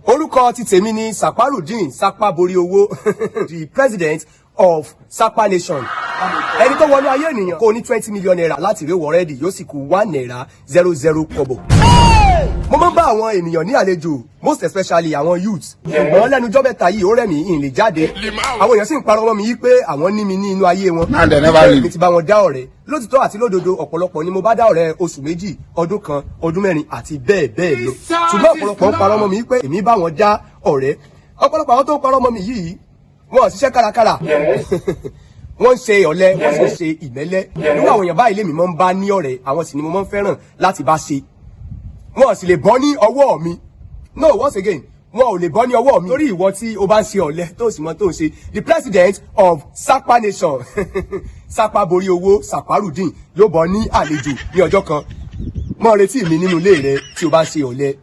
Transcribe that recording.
Orúkọ ti tèmi ni Saparudeen Sapaboriowó, the president of Sapa Nation. Ẹni tó wọnú ayé ènìyàn kò ní 20 million naira láti rí wọ́rẹ́dì yóò sì kú 1 naira 00 kobo. Mo máa ń bá àwọn ènìyàn ní àlejò, most especially àwọn youths. Ṣùgbọ́n lẹ́nu ọjọ́ mẹ́ta yìí ó rẹ̀ mí ìlè jáde. Àwọn èèyàn sì ń parọ́ mọ́ mi yí pé àwọn ní mi ní inú ayé wọn. Mi ti bá wọn dá ọ̀rẹ́. Lótìtọ́ àti lódodo ọ̀pọ̀lọpọ̀ ni mo bá dá ọ̀rẹ́ oṣù méjì, ọdún kan, ọdún mẹ́rin àti bẹ́ẹ̀ bẹ́ẹ̀ lọ. Ṣùgbọ́n ọ̀pọ̀lọpọ̀ ń parọ́ mọ́ mi pé èmi bá wọn dá ọ̀rẹ́. Ọ̀pọ̀lọpọ̀ àwọn tó ń parọ́ mọ́ mi yìí wọn ò ṣiṣẹ́ kárakára. Wọ́n ń ṣe ọ̀lẹ, wọ́n sì ń ṣe ìmẹ́lẹ́. Irú àwọn èèyàn báyìí lèmi máa ń bá ní ọ̀rẹ́, àwọn sì ni mo máa ń fẹ́ràn láti bá ṣe. Wọn sì lè bọ́ ní ọwọ́ mi. No, once again, wọn ò lè bọ́ ní ọwọ́ mi. Torí ìwọ tí o bá ń ṣe ọ̀lẹ tó sì mọ tó ń ṣe. The president of Sapa Nation, Sapaboriowó Saparudeen yóò bọ́ ní àlejò ní ọjọ́ kan. Mọ́ retí mi nínú ilé rẹ tí o bá ń ṣe ọ̀lẹ.